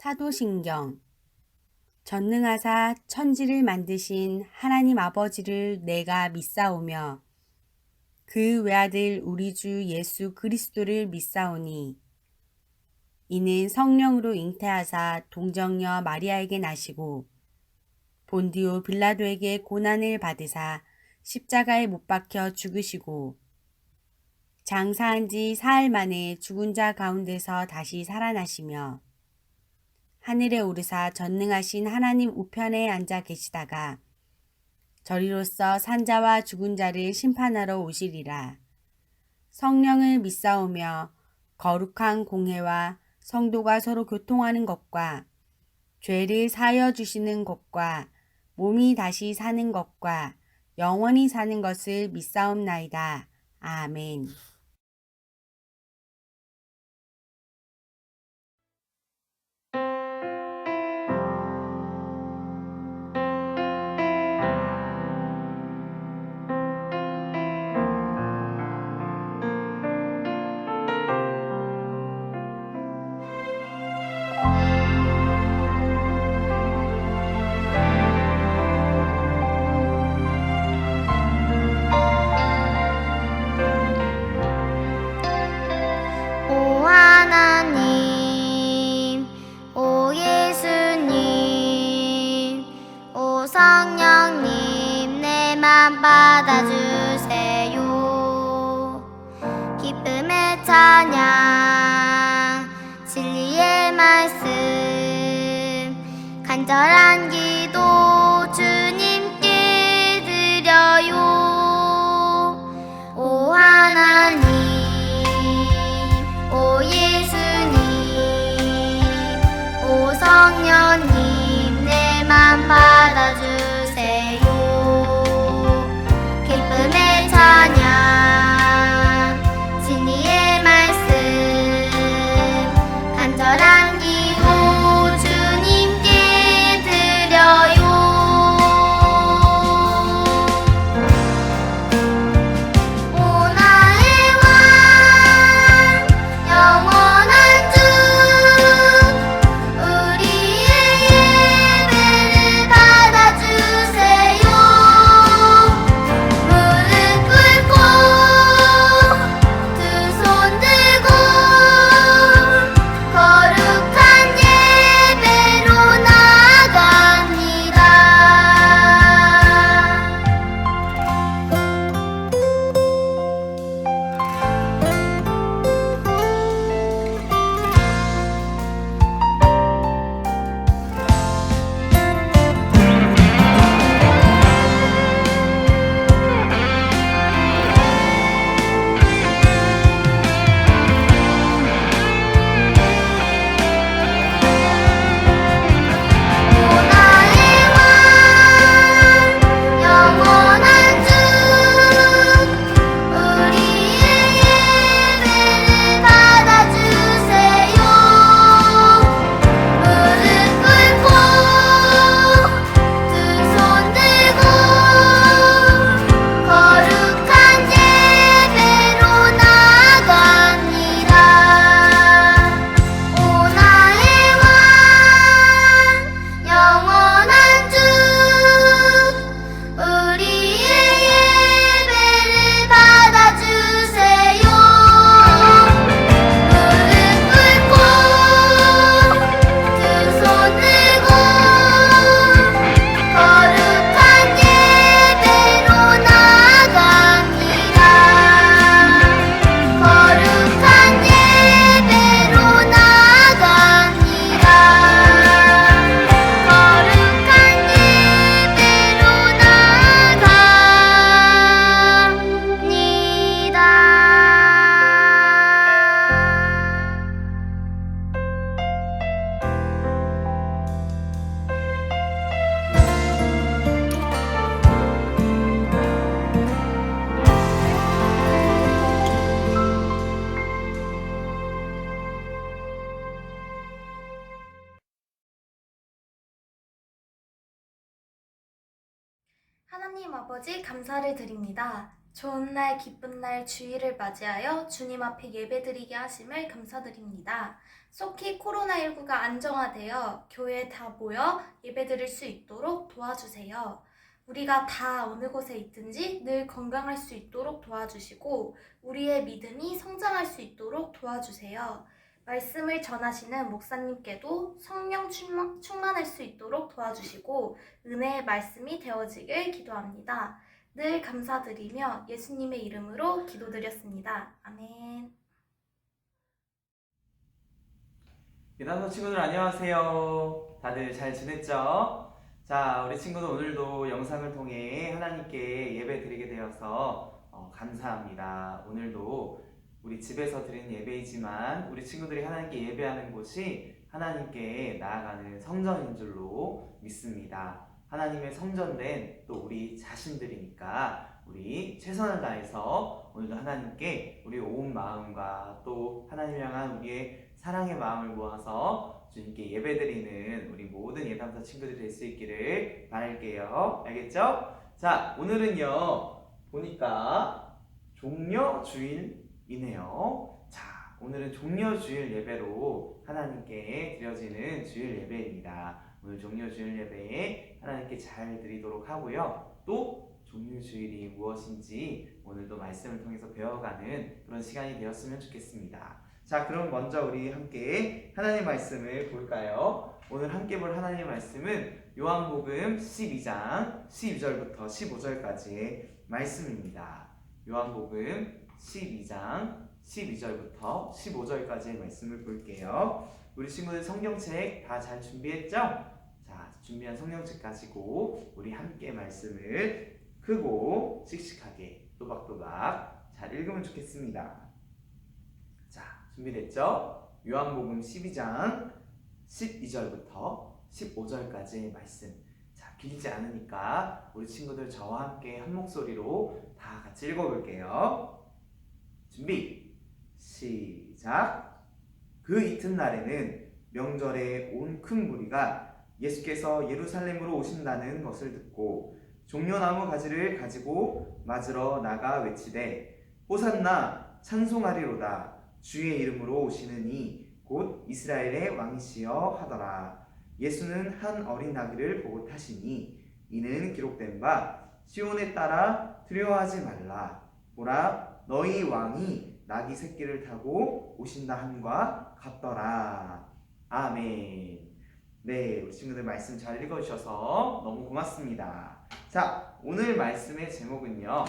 사도신경. 전능하사 천지를 만드신 하나님 아버지를 내가 믿사오며 그 외아들 우리 주 예수 그리스도를 믿사오니 이는 성령으로 잉태하사 동정녀 마리아에게 나시고 본디오 빌라도에게 고난을 받으사 십자가에 못 박혀 죽으시고 장사한 지 사흘 만에 죽은 자 가운데서 다시 살아나시며 하늘에 오르사 전능하신 하나님 우편에 앉아 계시다가 저리로서 산자와 죽은 자를 심판하러 오시리라. 성령을 믿사오며 거룩한 공회와 성도가 서로 교통하는 것과 죄를 사하여 주시는 것과 몸이 다시 사는 것과 영원히 사는 것을 믿사옵나이다. 아멘. 오 하나님, 오 예수님, 오 성령님, 내 맘 받아주세요. 기쁨의 찬양, 진리의 말씀, 간절한 기도 주님께 드려요. 오 하나님, 오 예수님, 오 성령님, 내 맘 받아주세요. 기쁨의 찬양, 진리의 말씀, 간절한 기도 주님께 드려요. 오 나의 왕, 영원한 주, 우리의 예배를 받아주세요. 무릎 꿇고 두 손 들고 거룩한 예배로 나아갑니다. 오 나의 왕, 영원한 주, 우리의 예배를 받아주세요. 무릎 꿇고 두 손 들고 거룩한 예배로 나아갑니다. 오 나의 왕, 영원한 주, 우리의 예배를 받아주세요. 무릎 꿇고 두 손 들고 거룩한 예배로 나아갑니다. 거룩한 예배로 나아갑니다. 거룩한 예배로 나아갑니다. 하나님 아버지 감사를 드립니다. 좋은 날, 기쁜 날, 주일을 맞이하여 주님 앞에 예배드리게 하심을 감사드립니다. 속히 코로나19가 안정화되어 교회에 다 모여 예배드릴 수 있도록 도와주세요. 우리가 다 어느 곳에 있든지 늘 건강할 수 있도록 도와주시고 우리의 믿음이 성장할 수 있도록 도와주세요. 말씀을 전하시는 목사님께도 성령 충만할 수 있도록 도와주시고 은혜의 말씀이 되어지길 기도합니다. 늘 감사드리며 예수님의 이름으로 기도드렸습니다. 아멘. 예단서 친구들 안녕하세요. 다들 잘 지냈죠? 자, 우리 친구들 오늘도 영상을 통해 하나님께 예배 드리게 되어서 감사합니다. 오늘도 우리 집에서 드리는 예배이지만 우리 친구들이 하나님께 예배하는 곳이 하나님께 나아가는 성전인 줄로 믿습니다. 하나님의 성전된 또 우리 자신들이니까 우리 최선을 다해서 오늘도 하나님께 우리 온 마음과 또 하나님 향한 우리의 사랑의 마음을 모아서 주님께 예배드리는 우리 모든 예담사 친구들이 될 수 있기를 바랄게요. 알겠죠? 자, 오늘은요 보니까 종려주일이네요. 자, 오늘은 종려주일 예배로 하나님께 드려지는 주일 예배입니다. 오늘 종려주일 예배에 하나님께 잘 드리도록 하고요. 또 종려주일이 무엇인지 오늘도 말씀을 통해서 배워가는 그런 시간이 되었으면 좋겠습니다. 자, 그럼 먼저 우리 함께 하나님의 말씀을 볼까요? 오늘 함께 볼 하나님의 말씀은 요한복음 12장 12절부터 15절까지의 말씀입니다. 요한복음 12장 12절부터 15절까지의 말씀을 볼게요. 우리 친구들 성경책 다 잘 준비했죠? 자, 준비한 성경책 가지고 우리 함께 말씀을 크고 씩씩하게 또박또박 잘 읽으면 좋겠습니다. 자, 준비됐죠? 요한복음 12장 12절부터 15절까지의 말씀. 자, 길지 않으니까 우리 친구들 저와 함께 한 목소리로 다 같이 읽어볼게요. 준비, 시작. 그 이튿날에는 명절에 온 큰 무리가 예수께서 예루살렘으로 오신다는 것을 듣고 종려나무 가지를 가지고 맞으러 나가 외치되 호산나 찬송하리로다 주의 이름으로 오시는 이 곧 이스라엘의 왕이시여 하더라. 예수는 한 어린 나귀를 보고 타시니 이는 기록된 바 시온에 따라 두려워하지 말라. 보라 너희 왕이 나귀 새끼를 타고 오신다 함과 같더라. 아멘. 네, 우리 친구들 말씀 잘 읽어주셔서 너무 고맙습니다. 자, 오늘 말씀의 제목은요,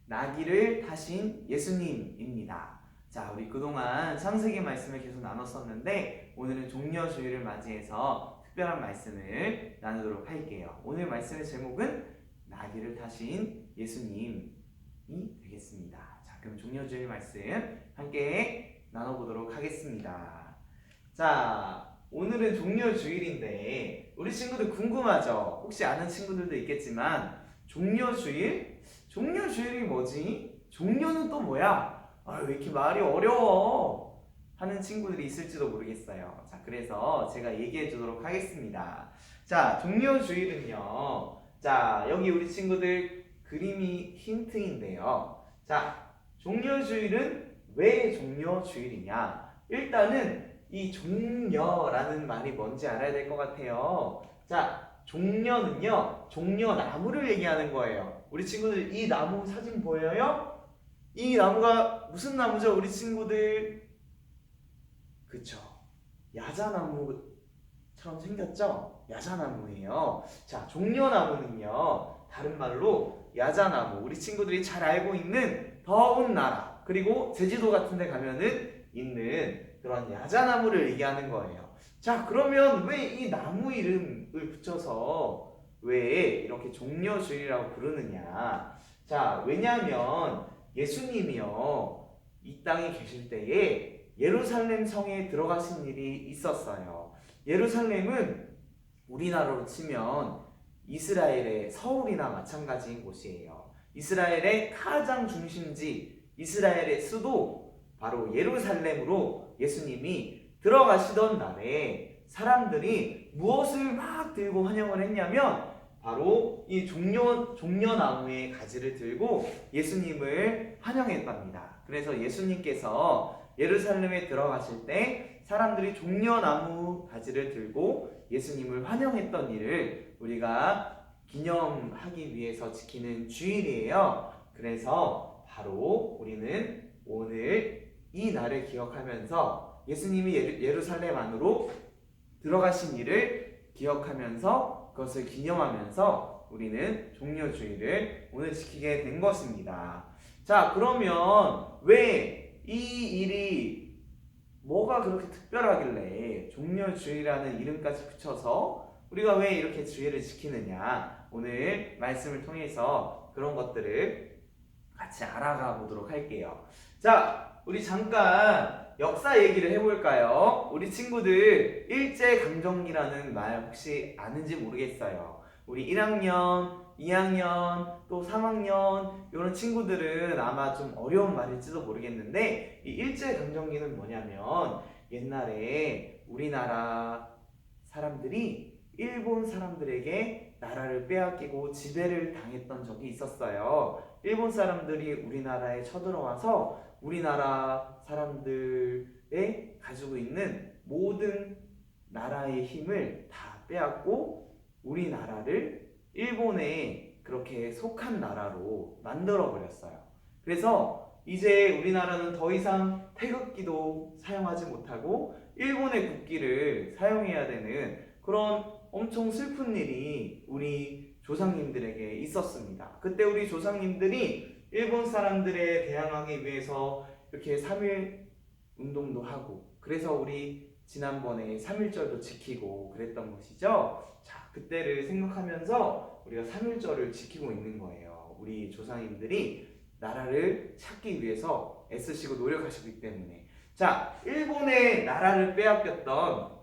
나귀를 타신 예수님입니다. 자, 우리 그동안 창세기 말씀을 계속 나눴었는데 오늘은 종려주일을 맞이해서 특별한 말씀을 나누도록 할게요. 오늘 말씀의 제목은 나귀를 타신 예수님이 되겠습니다. 자, 그럼 종려주일 말씀 함께 나눠보도록 하겠습니다. 자, 오늘은 종려주일인데 우리 친구들 궁금하죠? 혹시 아는 친구들도 있겠지만 종려주일? 종려주일이 뭐지? 종려는 또 뭐야? 왜 이렇게 말이 어려워? 하는 친구들이 있을지도 모르겠어요. 자, 그래서 제가 얘기해 주도록 하겠습니다. 자, 종려주일은요. 자, 여기 우리 친구들 그림이 힌트인데요. 자, 종려주일은 왜 종려주일이냐? 일단은 이 종려라는 말이 뭔지 알아야 될 것 같아요. 자, 종려는요, 종려나무를 얘기하는 거예요. 우리 친구들 이 나무 사진 보여요? 이 나무가 무슨 나무죠? 우리 친구들 그쵸? 야자나무처럼 생겼죠? 야자나무예요. 자, 종려나무는요 다른 말로 야자나무, 우리 친구들이 잘 알고 있는 더운 나라 그리고 제주도 같은 데 가면은 있는 그런 야자나무를 얘기하는 거예요. 자, 그러면 왜 이 나무 이름을 붙여서 왜 이렇게 종려주일이라고 부르느냐? 자, 왜냐하면 예수님이요 이 땅에 계실 때에 예루살렘 성에 들어가신 일이 있었어요. 예루살렘은 우리나라로 치면 이스라엘의 서울이나 마찬가지인 곳이에요. 이스라엘의 가장 중심지, 이스라엘의 수도 바로 예루살렘으로 예수님이 들어가시던 날에 사람들이 무엇을 막 들고 환영을 했냐면 바로 이 종려나무의 가지를 들고 예수님을 환영했답니다. 그래서 예수님께서 예루살렘에 들어가실 때 사람들이 종려나무 가지를 들고 예수님을 환영했던 일을 우리가 기념하기 위해서 지키는 주일이에요. 그래서 바로 우리는 오늘 이 날을 기억하면서 예수님이 예루살렘 안으로 들어가신 일을 기억하면서 그것을 기념하면서 우리는 종려주일을 오늘 지키게 된 것입니다. 자, 그러면 왜 이 일이 뭐가 그렇게 특별하길래 종려주일이라는 이름까지 붙여서 우리가 왜 이렇게 주일을 지키느냐, 오늘 말씀을 통해서 그런 것들을 같이 알아가 보도록 할게요. 자, 우리 잠깐 역사 얘기를 해볼까요? 우리 친구들 일제강점기라는 말 혹시 아는지 모르겠어요. 우리 1학년, 2학년, 또 3학년 이런 친구들은 아마 좀 어려운 말일지도 모르겠는데, 이 일제강점기는 뭐냐면 옛날에 우리나라 사람들이 일본 사람들에게 나라를 빼앗기고 지배를 당했던 적이 있었어요. 일본 사람들이 우리나라에 쳐들어와서 우리나라 사람들의 가지고 있는 모든 나라의 힘을 다 빼앗고 우리나라를 일본에 그렇게 속한 나라로 만들어 버렸어요. 그래서 이제 우리나라는 더 이상 태극기도 사용하지 못하고 일본의 국기를 사용해야 되는 그런 엄청 슬픈 일이 우리 조상님들에게 있었습니다. 그때 우리 조상님들이 일본 사람들에 대항하기 위해서 이렇게 3.1 운동도 하고, 그래서 우리 지난번에 3.1절도 지키고 그랬던 것이죠. 자, 그때를 생각하면서 우리가 3.1절을 지키고 있는 거예요. 우리 조상님들이 나라를 찾기 위해서 애쓰시고 노력하시기 때문에. 자, 일본의 나라를 빼앗겼던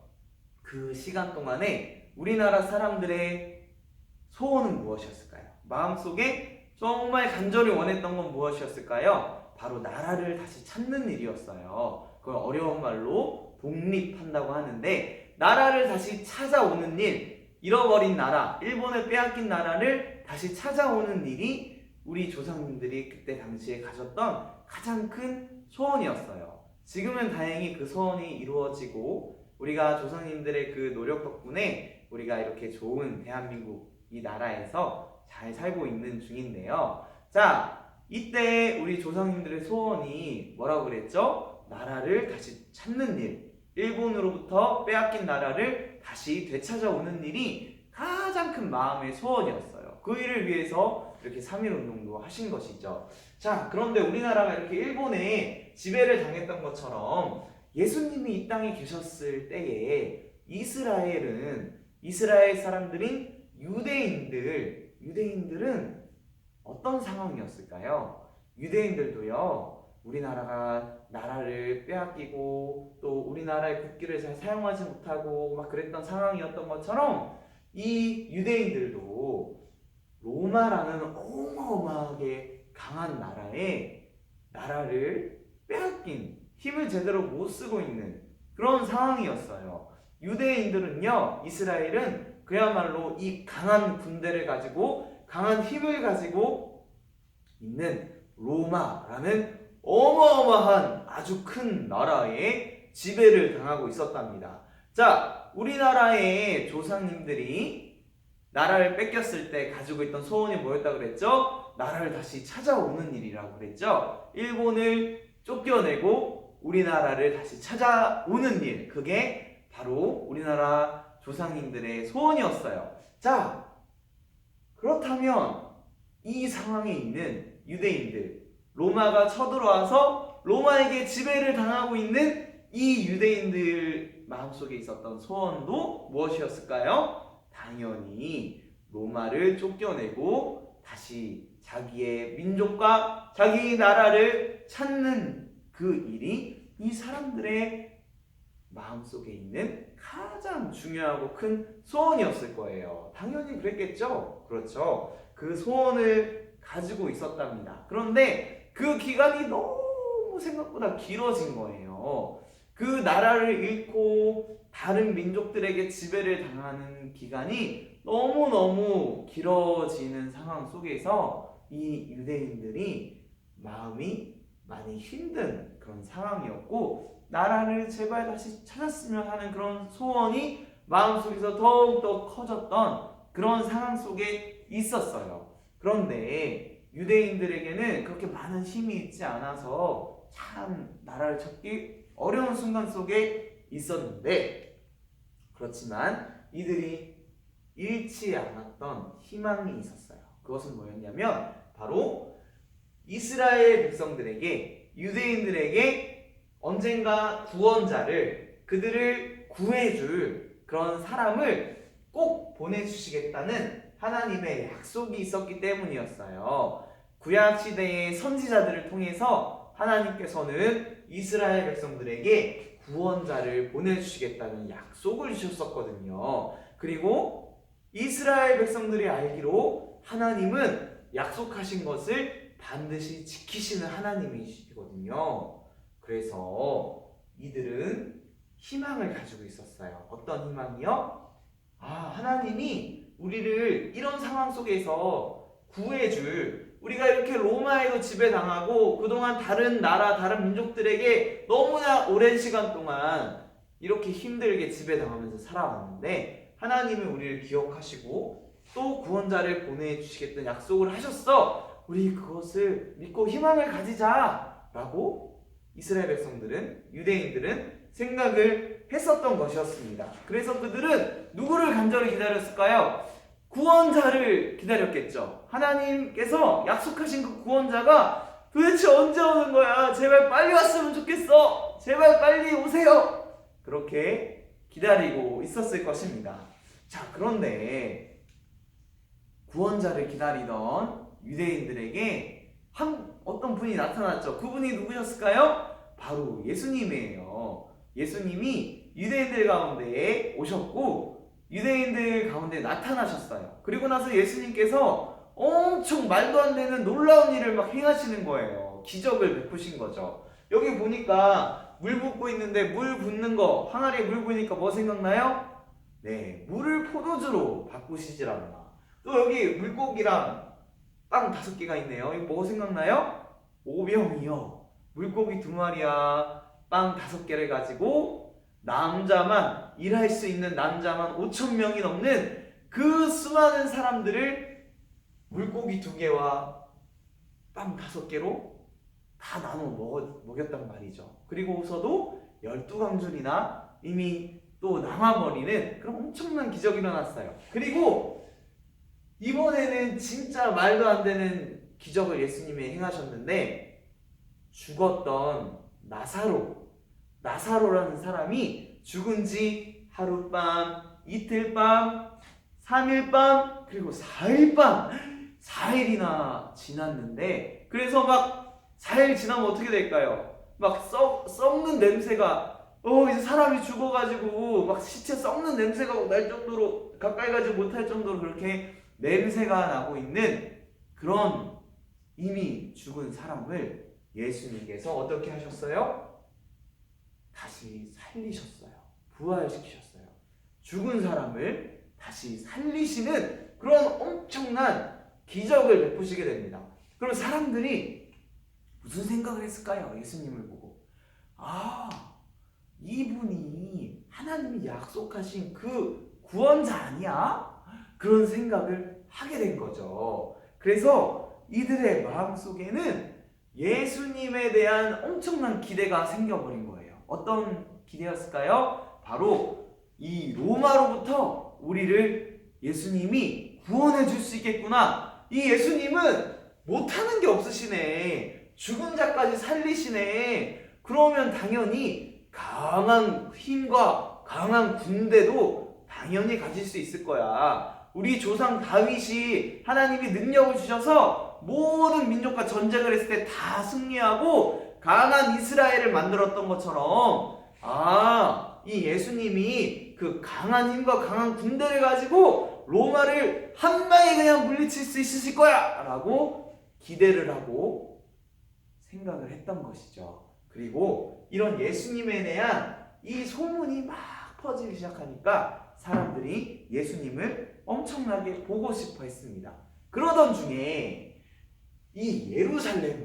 그 시간 동안에 우리나라 사람들의 소원은 무엇이었을까요? 마음속에 정말 간절히 원했던 건 무엇이었을까요? 바로 나라를 다시 찾는 일이었어요. 그걸 어려운 말로 독립한다고 하는데, 나라를 다시 찾아오는 일, 잃어버린 나라, 일본을 빼앗긴 나라를 다시 찾아오는 일이 우리 조상님들이 그때 당시에 가졌던 가장 큰 소원이었어요. 지금은 다행히 그 소원이 이루어지고 우리가 조상님들의 그 노력 덕분에 우리가 이렇게 좋은 대한민국 이 나라에서 잘 살고 있는 중인데요. 자, 이때 우리 조상님들의 소원이 뭐라고 그랬죠? 나라를 다시 찾는 일, 일본으로부터 빼앗긴 나라를 다시 되찾아오는 일이 가장 큰 마음의 소원이었어요. 그 일을 위해서 이렇게 3.1 운동도 하신 것이죠. 자, 그런데 우리나라가 이렇게 일본에 지배를 당했던 것처럼 예수님이 이 땅에 계셨을 때에 이스라엘 사람들인 유대인들은 어떤 상황이었을까요? 유대인들도요, 우리나라가 나라를 빼앗기고 또 우리나라의 국기를 잘 사용하지 못하고 막 그랬던 상황이었던 것처럼 이 유대인들도 로마라는 어마어마하게 강한 나라를 빼앗긴, 힘을 제대로 못 쓰고 있는 그런 상황이었어요. 유대인들은요, 이스라엘은 그야말로 이 강한 군대를 가지고 강한 힘을 가지고 있는 로마라는 어마어마한 아주 큰 나라의 지배를 당하고 있었답니다. 자, 우리나라의 조상님들이 나라를 뺏겼을 때 가지고 있던 소원이 뭐였다고 그랬죠? 나라를 다시 찾아오는 일이라고 그랬죠. 일본을 쫓겨내고 우리나라를 다시 찾아오는 일, 그게 바로 우리나라 조상님들의 소원이었어요. 자, 그렇다면 이 상황에 있는 유대인들, 로마가 쳐들어와서 로마에게 지배를 당하고 있는 이 유대인들 마음속에 있었던 소원도 무엇이었을까요? 당연히 로마를 쫓겨내고 다시 자기의 민족과 자기 나라를 찾는 그 일이 이 사람들의 마음속에 있는 가장 중요하고 큰 소원이었을 거예요. 당연히 그랬겠죠? 그렇죠. 그 소원을 가지고 있었답니다. 그런데 그 기간이 너무 생각보다 길어진 거예요. 그 나라를 잃고 다른 민족들에게 지배를 당하는 기간이 너무너무 길어지는 상황 속에서 이 유대인들이 마음이 많이 힘든 그런 상황이었고, 나라를 제발 다시 찾았으면 하는 그런 소원이 마음속에서 더욱더 커졌던 그런 상황 속에 있었어요. 그런데 유대인들에게는 그렇게 많은 힘이 있지 않아서 참 나라를 찾기 어려운 순간 속에 있었는데, 그렇지만 이들이 잃지 않았던 희망이 있었어요. 그것은 뭐였냐면 바로 이스라엘 백성들에게, 유대인들에게 언젠가 구원자를, 그들을 구해줄 그런 사람을 꼭 보내주시겠다는 하나님의 약속이 있었기 때문이었어요. 구약시대의 선지자들을 통해서 하나님께서는 이스라엘 백성들에게 구원자를 보내주시겠다는 약속을 주셨었거든요. 그리고 이스라엘 백성들이 알기로 하나님은 약속하신 것을 반드시 지키시는 하나님이시거든요. 그래서 이들은 희망을 가지고 있었어요. 어떤 희망이요? 하나님이 우리를 이런 상황 속에서 구해줄, 우리가 이렇게 로마에도 지배당하고 그동안 다른 나라, 다른 민족들에게 너무나 오랜 시간 동안 이렇게 힘들게 지배당하면서 살아왔는데, 하나님은 우리를 기억하시고 또 구원자를 보내주시겠다는 약속을 하셨어. 우리 그것을 믿고 희망을 가지자 라고 이스라엘 백성들은, 유대인들은 생각을 했었던 것이었습니다. 그래서 그들은 누구를 간절히 기다렸을까요? 구원자를 기다렸겠죠. 하나님께서 약속하신 그 구원자가 도대체 언제 오는 거야? 제발 빨리 왔으면 좋겠어. 제발 빨리 오세요. 그렇게 기다리고 있었을 것입니다. 자, 그런데 구원자를 기다리던 유대인들에게 어떤 분이 나타났죠. 그분이 누구셨을까요? 바로 예수님이에요. 예수님이 유대인들 가운데에 오셨고 유대인들 가운데 나타나셨어요. 그리고 나서 예수님께서 엄청 말도 안 되는 놀라운 일을 막 행하시는 거예요. 기적을 베푸신 거죠. 여기 보니까 물 붓고 있는데, 물 붓는 거, 항아리에 물 부으니까 뭐 생각나요? 네, 물을 포도주로 바꾸시질 않나. 또 여기 물고기랑 빵 5개가 있네요. 이거 뭐 생각나요? 오병이요. 물고기 2마리야 빵 5개를 가지고 남자만, 일할 수 있는 남자만 5,000명이 넘는 그 수많은 사람들을 물고기 2개와 빵 5개로 다 나눠 먹였단 말이죠. 그리고서도 12강줄이나 이미 또 남아버리는 그런 엄청난 기적이 일어났어요. 그리고 이번에는 진짜 말도 안 되는 기적을 예수님이 행하셨는데, 죽었던 나사로라는 사람이 죽은 지 하룻밤, 이틀밤, 3일밤, 그리고 4일밤, 4일이나 지났는데, 그래서 막 4일 지나면 어떻게 될까요? 막 썩는 냄새가, 이제 사람이 죽어가지고 막 시체 썩는 냄새가 날 정도로, 가까이 가지 못할 정도로 그렇게 냄새가 나고 있는 그런 이미 죽은 사람을 예수님께서 어떻게 하셨어요? 다시 살리셨어요. 부활시키셨어요. 죽은 사람을 다시 살리시는 그런 엄청난 기적을 베푸시게 됩니다. 그럼 사람들이 무슨 생각을 했을까요? 예수님을 보고, 이분이 하나님이 약속하신 그 구원자 아니야? 그런 생각을 하게 된 거죠. 그래서 이들의 마음속에는 예수님에 대한 엄청난 기대가 생겨버린 거예요. 어떤 기대였을까요? 바로 이 로마로부터 우리를 예수님이 구원해 줄 수 있겠구나. 이 예수님은 못하는 게 없으시네. 죽은 자까지 살리시네. 그러면 당연히 강한 힘과 강한 군대도 당연히 가질 수 있을 거야. 우리 조상 다윗이 하나님이 능력을 주셔서 모든 민족과 전쟁을 했을 때 다 승리하고 강한 이스라엘을 만들었던 것처럼, 이 예수님이 그 강한 힘과 강한 군대를 가지고 로마를 한 방에 그냥 물리칠 수 있으실 거야 라고 기대를 하고 생각을 했던 것이죠. 그리고 이런 예수님에 대한 이 소문이 막 퍼지기 시작하니까 사람들이 예수님을 엄청나게 보고 싶어 했습니다. 그러던 중에 이 예루살렘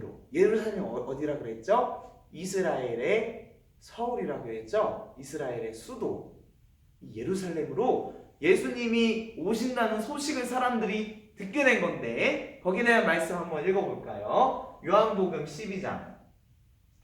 어디라 그랬죠? 이스라엘의 서울이라고 했죠? 이스라엘의 수도 이 예루살렘으로 예수님이 오신다는 소식을 사람들이 듣게 된 건데 거기에 대한 말씀 한번 읽어볼까요? 요한복음 12장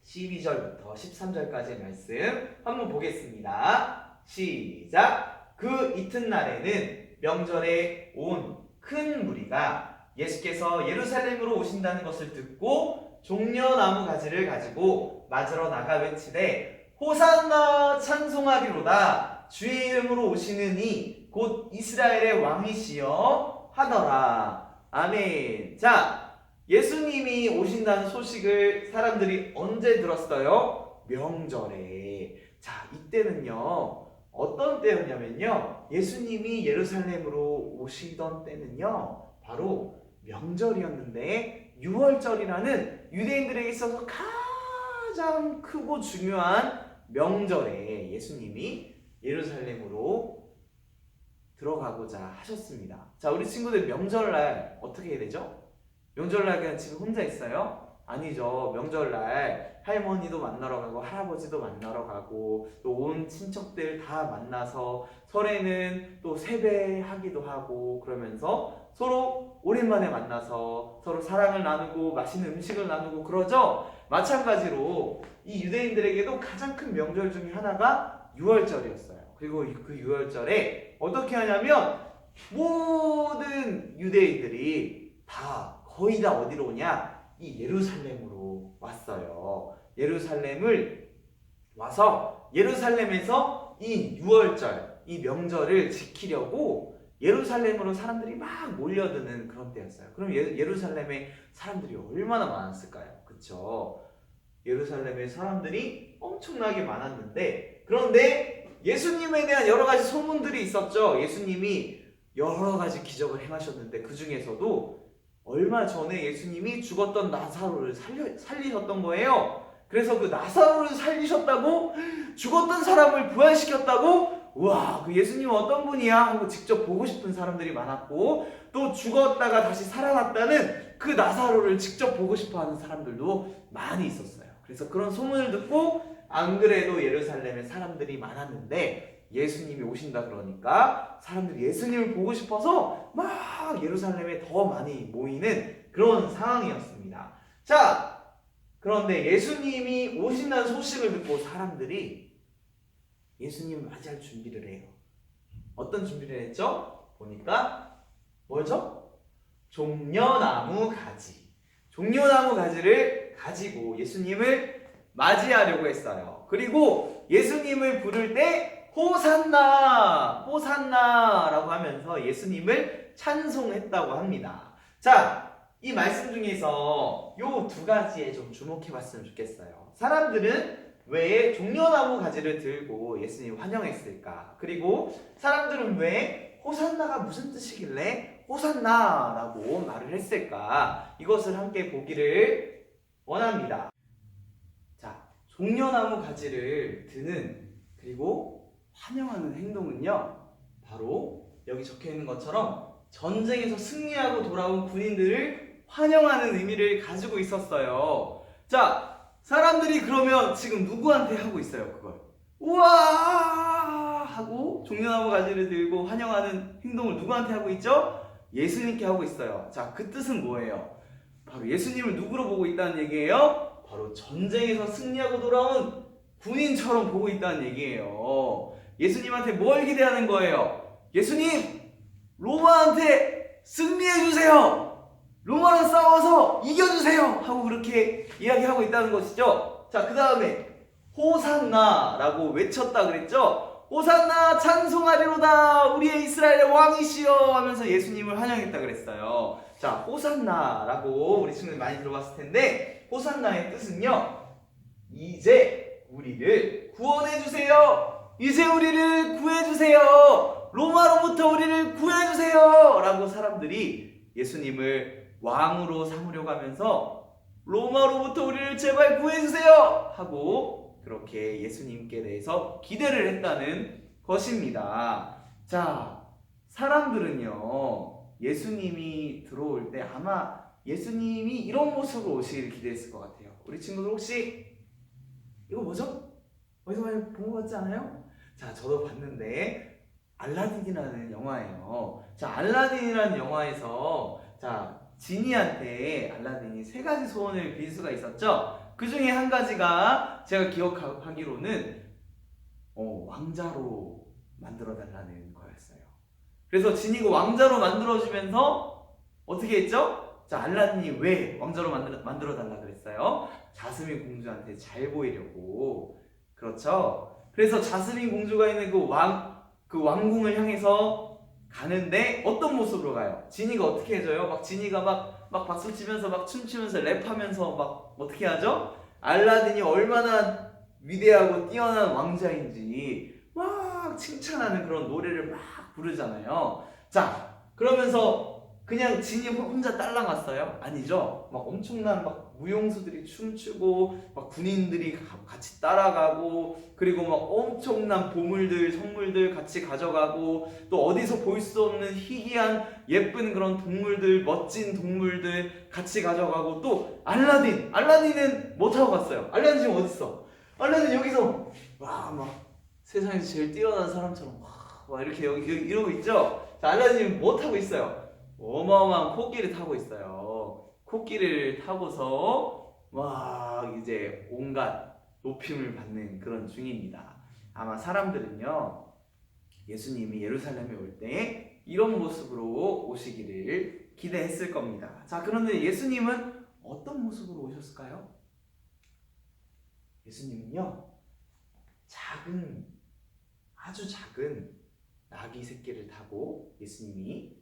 12절부터 13절까지의 말씀 한번 보겠습니다. 시작! 그 이튿날에는 명절에 온 큰 무리가 예수께서 예루살렘으로 오신다는 것을 듣고 종려나무 가지를 가지고 맞으러 나가 외치되 호산나 찬송하리로다 주의 이름으로 오시는 이 곧 이스라엘의 왕이시여 하더라. 아멘. 자, 예수님이 오신다는 소식을 사람들이 언제 들었어요? 명절에. 자, 이때는요 어떤 때였냐면요 예수님이 예루살렘으로 오시던 때는요 바로 명절이었는데 유월절이라는 유대인들에게 있어서 가장 크고 중요한 명절에 예수님이 예루살렘으로 들어가고자 하셨습니다. 자, 우리 친구들 명절날 어떻게 해야 되죠? 명절날 그냥 집에 혼자 있어요? 아니죠. 명절날 할머니도 만나러 가고 할아버지도 만나러 가고 또 온 친척들 다 만나서 설에는 또 세배하기도 하고 그러면서 서로 오랜만에 만나서 서로 사랑을 나누고 맛있는 음식을 나누고 그러죠. 마찬가지로 이 유대인들에게도 가장 큰 명절 중에 하나가 유월절이었어요. 그리고 그 유월절에 어떻게 하냐면 모든 유대인들이 거의 다 어디로 오냐? 이 예루살렘으로 왔어요. 예루살렘을 와서 예루살렘에서 이 유월절, 이 명절을 지키려고 예루살렘으로 사람들이 막 몰려드는 그런 때였어요. 그럼 예루살렘에 사람들이 얼마나 많았을까요? 그쵸? 예루살렘에 사람들이 엄청나게 많았는데 그런데 예수님에 대한 여러 가지 소문들이 있었죠. 예수님이 여러 가지 기적을 행하셨는데 그 중에서도 얼마 전에 예수님이 죽었던 나사로를 살리셨던 거예요. 그래서 그 나사로를 살리셨다고? 죽었던 사람을 부활시켰다고? 와, 그 예수님은 어떤 분이야? 하고 직접 보고 싶은 사람들이 많았고 또 죽었다가 다시 살아났다는 그 나사로를 직접 보고 싶어하는 사람들도 많이 있었어요. 그래서 그런 소문을 듣고 안 그래도 예루살렘에 사람들이 많았는데 예수님이 오신다 그러니까 사람들이 예수님을 보고 싶어서 막 예루살렘에 더 많이 모이는 그런 상황이었습니다. 자, 그런데 예수님이 오신다는 소식을 듣고 사람들이 예수님을 맞이할 준비를 해요. 어떤 준비를 했죠? 보니까 뭐죠? 종려나무 가지. 종려나무 가지를 가지고 예수님을 맞이하려고 했어요. 그리고 예수님을 부를 때 호산나, 호산나라고 하면서 예수님을 찬송했다고 합니다. 자, 이 말씀 중에서 요 두 가지에 좀 주목해 봤으면 좋겠어요. 사람들은 왜 종려나무 가지를 들고 예수님 환영했을까? 그리고 사람들은 왜 호산나가 무슨 뜻이길래 호산나라고 말을 했을까? 이것을 함께 보기를 원합니다. 자, 종려나무 가지를 드는 그리고 환영하는 행동은요 바로 여기 적혀있는 것처럼 전쟁에서 승리하고 돌아온 군인들을 환영하는 의미를 가지고 있었어요. 자, 사람들이 그러면 지금 누구한테 하고 있어요? 그걸 우와 하고 종려나무 가지를 들고 환영하는 행동을 누구한테 하고 있죠? 예수님께 하고 있어요. 자, 그 뜻은 뭐예요? 바로 예수님을 누구로 보고 있다는 얘기예요? 바로 전쟁에서 승리하고 돌아온 군인처럼 보고 있다는 얘기예요. 예수님한테 뭘 기대하는 거예요? 예수님, 로마한테 승리해주세요! 로마랑 싸워서 이겨주세요! 하고 그렇게 이야기하고 있다는 것이죠. 자, 그 다음에 호산나라고 외쳤다 그랬죠? 호산나 찬송하리로다 우리의 이스라엘의 왕이시여 하면서 예수님을 환영했다 그랬어요. 자, 호산나라고 우리 친구들 많이 들어봤을 텐데 호산나의 뜻은요 이제 우리를 구원해주세요. 이제 우리를 구해주세요. 로마로부터 우리를 구해주세요 라고 사람들이 예수님을 왕으로 삼으려고 하면서 로마로부터 우리를 제발 구해주세요 하고 그렇게 예수님께 대해서 기대를 했다는 것입니다. 자, 사람들은요, 예수님이 들어올 때 아마 예수님이 이런 모습으로 오시기를 기대했을 것 같아요. 우리 친구들 혹시 이거 뭐죠? 어디서 많이 본 것 같지 않아요? 자, 저도 봤는데 알라딘이라는 영화예요. 자, 알라딘이라는 영화에서 자, 지니한테 알라딘이 3가지 소원을 빌 수가 있었죠. 그 중에 한 가지가 제가 기억하기로는 왕자로 만들어달라는 거였어요. 그래서 지니가 왕자로 만들어주면서 어떻게 했죠? 자, 알라딘이 왜 왕자로 만들어달라 그랬어요? 자스민 공주한테 잘 보이려고. 그렇죠? 그래서 자스민 공주가 있는 그 왕궁을 향해서 가는데 어떤 모습으로 가요? 지니가 어떻게 해줘요? 막 지니가 막 박수 치면서 막 춤추면서 랩하면서 막 어떻게 하죠? 알라딘이 얼마나 위대하고 뛰어난 왕자인지 막 칭찬하는 그런 노래를 막 부르잖아요. 자, 그러면서 그냥 지니 혼자 딸랑 왔어요? 아니죠. 막 엄청난 막 무용수들이 춤추고 막 군인들이 같이 따라가고 그리고 막 엄청난 보물들, 선물들 같이 가져가고 또 어디서 볼 수 없는 희귀한 예쁜 그런 동물들, 멋진 동물들 같이 가져가고 또 알라딘은 뭐 타고 갔어요? 알라딘 지금 어디 있어? 알라딘 여기서 와 막 세상에서 제일 뛰어난 사람처럼 막 이렇게 여기 이러고 있죠? 자, 알라딘이 뭐 타고 있어요? 어마어마한 코끼리 타고 있어요. 코끼리를 타고서 막 이제 온갖 높임을 받는 그런 중입니다. 아마 사람들은요, 예수님이 예루살렘에 올 때 이런 모습으로 오시기를 기대했을 겁니다. 자, 그런데 예수님은 어떤 모습으로 오셨을까요? 예수님은요, 아주 작은 나귀 새끼를 타고 예수님이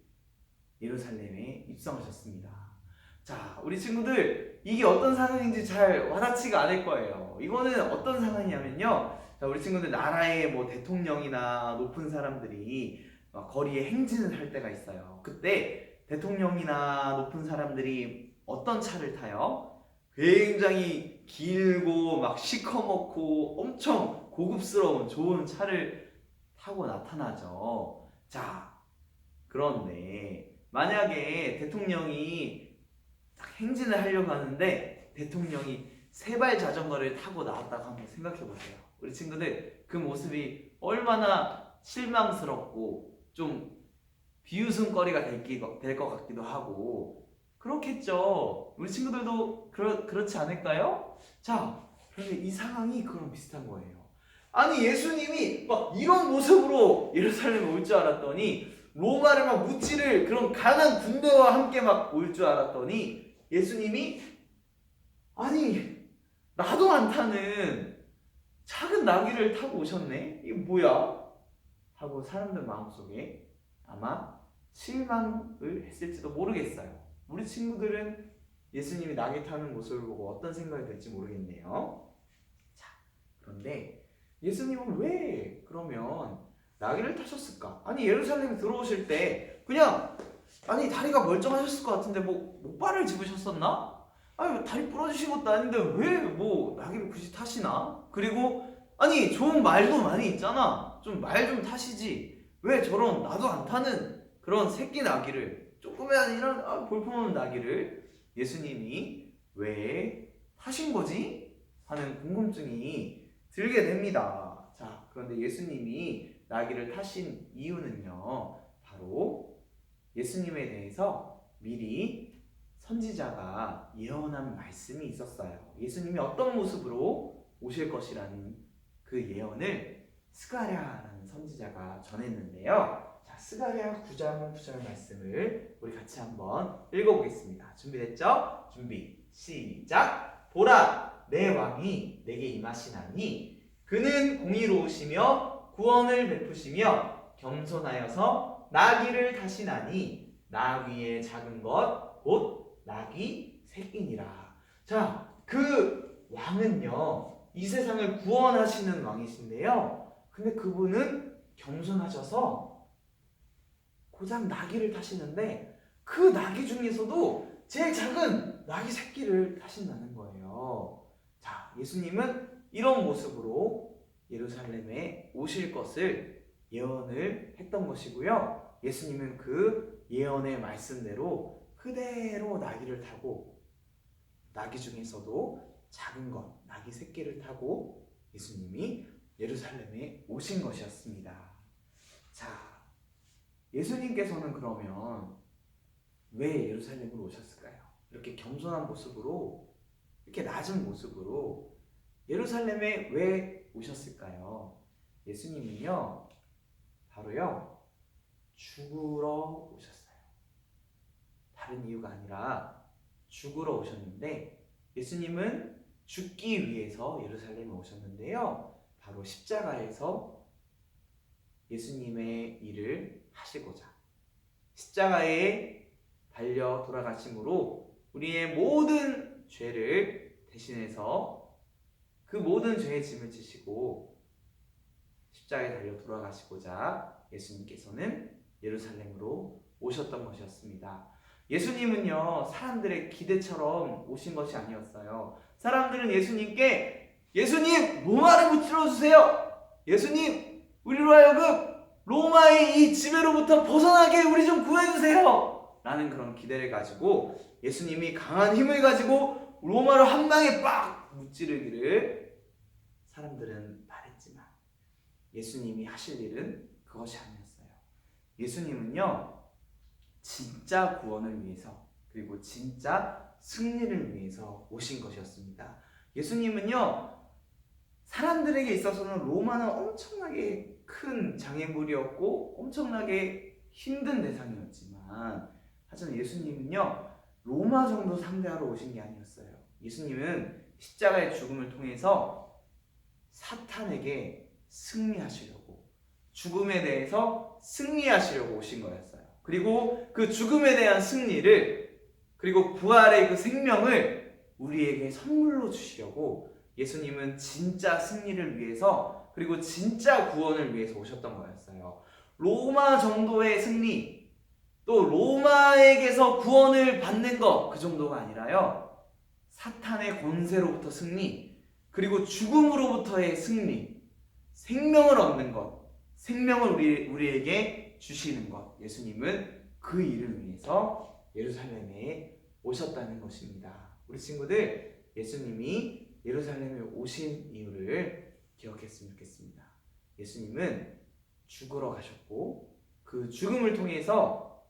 예루살렘에 입성하셨습니다. 자, 우리 친구들, 이게 어떤 상황인지 잘 와닿지가 않을 거예요. 이거는 어떤 상황이냐면요, 자, 우리 친구들 나라의 뭐 대통령이나 높은 사람들이 막 거리에 행진을 할 때가 있어요. 그때 대통령이나 높은 사람들이 어떤 차를 타요? 굉장히 길고 막 시커멓고 엄청 고급스러운 좋은 차를 타고 나타나죠. 자, 그런데 만약에 대통령이 딱 행진을 하려고 하는데 대통령이 세발 자전거를 타고 나왔다고 한번 생각해 보세요. 우리 친구들, 그 모습이 얼마나 실망스럽고 좀 비웃음거리가 될 것 같기도 하고 그렇겠죠. 우리 친구들도 그렇지 않을까요? 자, 그런데 이 상황이 그런 비슷한 거예요. 아니, 예수님이 막 이런 모습으로 예루살렘에 올 줄 알았더니 로마를 막 무찌를 그런 강한 군대와 함께 막 올 줄 알았더니 예수님이 아니, 나도 안 타는 작은 나귀를 타고 오셨네? 이게 뭐야? 하고 사람들 마음속에 아마 실망을 했을지도 모르겠어요. 우리 친구들은 예수님이 나귀 타는 모습을 보고 어떤 생각이 들지 모르겠네요. 자, 그런데 예수님은 왜 그러면 나귀를 타셨을까? 아니, 예루살렘에 들어오실 때 그냥 아니 다리가 멀쩡하셨을 것 같은데 뭐 목발을 집으셨었나? 아니 다리 부러지신 것도 아닌데 왜 뭐 나귀를 굳이 타시나? 그리고 아니 좋은 말도 많이 있잖아. 좀 말 좀 타시지. 왜 저런 나도 안 타는 그런 새끼 나귀를 조그만 이런 볼품없는 나귀를 예수님이 왜 타신 거지? 하는 궁금증이 들게 됩니다. 자, 그런데 예수님이 나귀를 타신 이유는요, 바로 예수님에 대해서 미리 선지자가 예언한 말씀이 있었어요. 예수님이 어떤 모습으로 오실 것이라는 그 예언을 스가랴라는 선지자가 전했는데요. 자, 스가랴 9장 9절 말씀을 우리 같이 한번 읽어보겠습니다. 준비됐죠? 준비, 시작! 보라, 내 왕이 내게 임하시나니 그는 공의로우시며 구원을 베푸시며 겸손하여서 나귀를 타시나니 나귀의 작은 것 곧 나귀 새끼니라. 자, 그 왕은요, 이 세상을 구원하시는 왕이신데요, 근데 그분은 겸손하셔서 고작 나귀를 타시는데 그 나귀 중에서도 제일 작은 나귀 새끼를 타신다는 거예요. 자, 예수님은 이런 모습으로 예루살렘에 오실 것을 예언을 했던 것이고요. 예수님은 그 예언의 말씀대로 그대로 나귀를 타고, 나귀 중에서도 작은 것, 나귀 새끼를 타고 예수님이 예루살렘에 오신 것이었습니다. 자, 예수님께서는 그러면 왜 예루살렘으로 오셨을까요? 이렇게 겸손한 모습으로, 이렇게 낮은 모습으로 예루살렘에 왜 오셨을까요? 예수님은요, 바로요, 죽으러 오셨어요. 다른 이유가 아니라 죽으러 오셨는데, 예수님은 죽기 위해서 예루살렘에 오셨는데요, 바로 십자가에서 예수님의 일을 하시고자, 십자가에 달려 돌아가심으로 우리의 모든 죄를 대신해서 그 모든 죄의 짐을 지시고 십자가에 달려 돌아가시고자 예수님께서는 예루살렘으로 오셨던 것이었습니다. 예수님은요, 사람들의 기대처럼 오신 것이 아니었어요. 사람들은 예수님께, 예수님, 로마를 무찔러 주세요. 예수님, 우리로 하여금 로마의 이 지배로부터 벗어나게 우리 좀 구해주세요. 라는 그런 기대를 가지고 예수님이 강한 힘을 가지고 로마를 한 방에 빡 무찌르기를 사람들은 바랬지만, 예수님이 하실 일은 그것이 아니었어요. 예수님은요, 진짜 구원을 위해서, 그리고 진짜 승리를 위해서 오신 것이었습니다. 예수님은요, 사람들에게 있어서는 로마는 엄청나게 큰 장애물이었고 엄청나게 힘든 대상이었지만, 하지만 예수님은요, 로마 정도 상대하러 오신 게 아니었어요. 예수님은 십자가의 죽음을 통해서 사탄에게 승리하시려고, 죽음에 대해서 승리하시려고 오신 거였어요. 그리고 그 죽음에 대한 승리를, 그리고 부활의 그 생명을 우리에게 선물로 주시려고 예수님은 진짜 승리를 위해서, 그리고 진짜 구원을 위해서 오셨던 거였어요. 로마 정도의 승리, 또 로마에게서 구원을 받는 것, 그 정도가 아니라요, 사탄의 권세로부터 승리, 그리고 죽음으로부터의 승리, 생명을 얻는 것, 생명을 우리에게 주시는 것, 예수님은 그 일을 위해서 예루살렘에 오셨다는 것입니다. 우리 친구들, 예수님이 예루살렘에 오신 이유를 기억했으면 좋겠습니다. 예수님은 죽으러 가셨고, 그 죽음을 통해서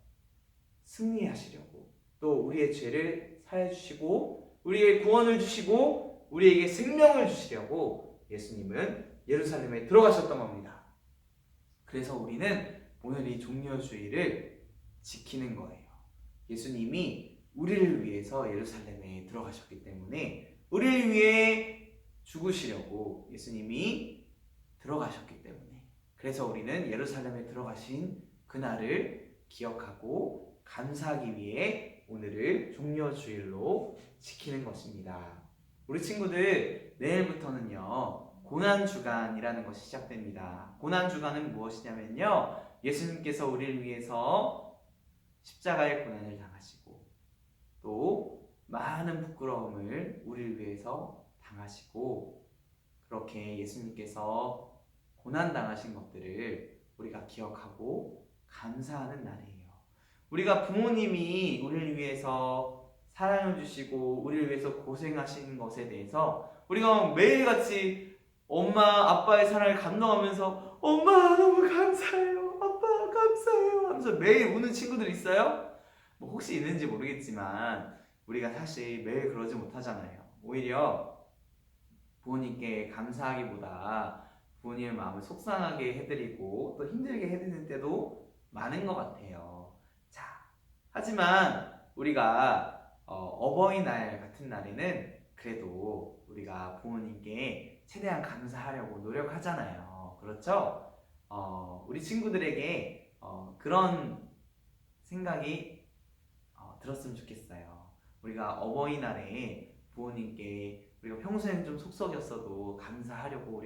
승리하시려고, 또 우리의 죄를 사해 주시고, 우리의 구원을 주시고, 우리에게 생명을 주시려고 예수님은 예루살렘에 들어가셨던 겁니다. 그래서 우리는 오늘 이 종려주의를 지키는 거예요. 예수님이 우리를 위해서 예루살렘에 들어가셨기 때문에, 우리를 위해 죽으시려고 예수님이 들어가셨기 때문에, 그래서 우리는 예루살렘에 들어가신 그날을 기억하고 감사하기 위해 오늘을 종려주일로 지키는 것입니다. 우리 친구들, 내일부터는요, 고난주간이라는 것이 시작됩니다. 고난주간은 무엇이냐면요, 예수님께서 우리를 위해서 십자가의 고난을 당하시고, 또 많은 부끄러움을 우리를 위해서 당하시고, 그렇게 예수님께서 고난당하신 것들을 우리가 기억하고 감사하는 날이에요. 우리가 부모님이 우리를 위해서 사랑을 주시고 우리를 위해서 고생하신 것에 대해서 우리가 매일같이 엄마 아빠의 사랑을 감동하면서 엄마 너무 감사해요, 아빠 감사해요 하면서 매일 우는 친구들 있어요? 뭐 혹시 있는지 모르겠지만 우리가 사실 매일 그러지 못하잖아요. 오히려 부모님께 감사하기보다 부모님의 마음을 속상하게 해드리고 또 힘들게 해드리는 때도 많은 것 같아요. 자, 하지만 우리가 어버이날 같은 날에는 그래도 우리가 부모님께 최대한 감사하려고 노력하잖아요. 그렇죠? 우리 친구들에게 그런 생각이 들었으면 좋겠어요. 우리가 어버이날에 부모님께 우리가 평소엔 좀 속썩였어도 감사하려고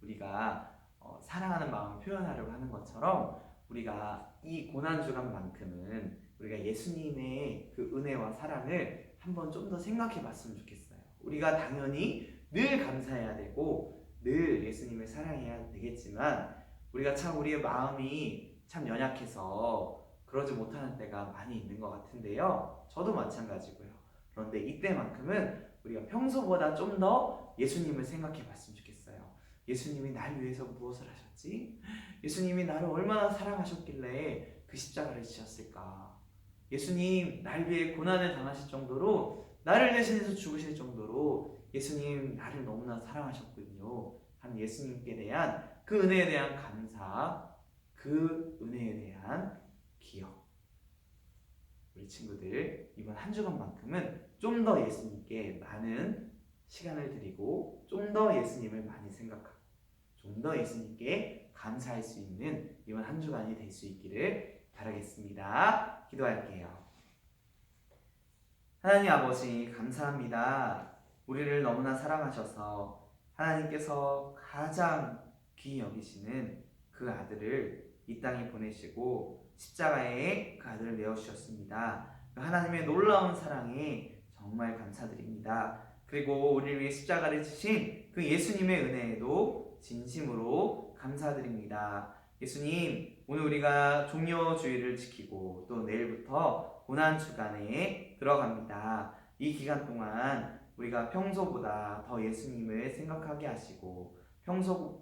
우리가 사랑하는 마음을 표현하려고 하는 것처럼, 우리가 이 고난주간만큼은 우리가 예수님의 그 은혜와 사랑을 한번 좀 더 생각해 봤으면 좋겠어요. 우리가 당연히 늘 감사해야 되고 늘 예수님을 사랑해야 되겠지만, 우리가 참 우리의 마음이 참 연약해서 그러지 못하는 때가 많이 있는 것 같은데요. 저도 마찬가지고요. 그런데 이때만큼은 우리가 평소보다 좀 더 예수님을 생각해 봤으면 좋겠어요. 예수님이 날 위해서 무엇을 하셨지? 예수님이 나를 얼마나 사랑하셨길래 그 십자가를 지셨을까? 예수님 날 위해 고난을 당하실 정도로, 나를 대신해서 죽으실 정도로 예수님 나를 너무나 사랑하셨군요. 한 예수님께 대한 그 은혜에 대한 감사, 그 은혜에 대한 기억. 우리 친구들 이번 한 주간만큼은 좀 더 예수님께 많은 시간을 드리고 좀 더 예수님을 많이 생각하고 좀 더 예수님께 감사할 수 있는 이번 한 주간이 될 수 있기를 바라겠습니다. 기도할게요. 하나님 아버지 감사합니다. 우리를 너무나 사랑하셔서 하나님께서 가장 귀히 여기시는 그 아들을 이 땅에 보내시고 십자가에 그 아들을 내어주셨습니다. 그 하나님의 놀라운 사랑에 정말 감사드립니다. 그리고 우리를 위해 십자가를 지신 그 예수님의 은혜에도 진심으로 감사드립니다. 예수님, 오늘 우리가 종려주일을 지키고 또 내일부터 고난주간에 들어갑니다. 이 기간 동안 우리가 평소보다 더 예수님을 생각하게 하시고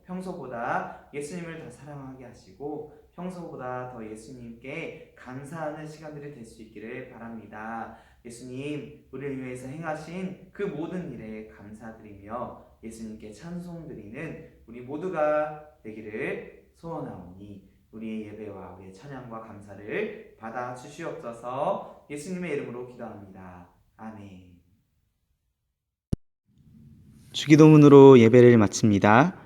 평소보다 예수님을 더 사랑하게 하시고 평소보다 더 예수님께 감사하는 시간들이 될 수 있기를 바랍니다. 예수님, 우리를 위해서 행하신 그 모든 일에 감사드리며 예수님께 찬송드리는 우리 모두가 되기를 소원하오니 우리의 예배와 우리의 찬양과 감사를 받아 주시옵소서. 예수님의 이름으로 기도합니다. 아멘. 주기도문으로 예배를 마칩니다.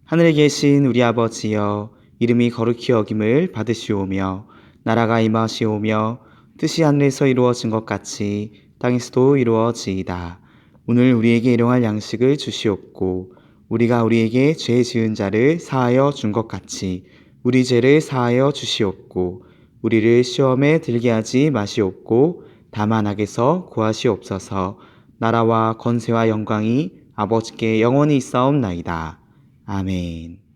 하늘에 계신 우리 아버지여, 이름이 거룩히 여김을 받으시오며 나라가 임하시오며 뜻이 하늘에서 이루어진 것 같이 땅에서도 이루어지이다. 오늘 우리에게 일용할 양식을 주시옵고 우리가 우리에게 죄 지은 자를 사하여 준 것 같이 우리 죄를 사하여 주시옵고 우리를 시험에 들게 하지 마시옵고 다만 악에서 구하시옵소서. 나라와 권세와 영광이 아버지께 영원히 있사옵나이다. 아멘.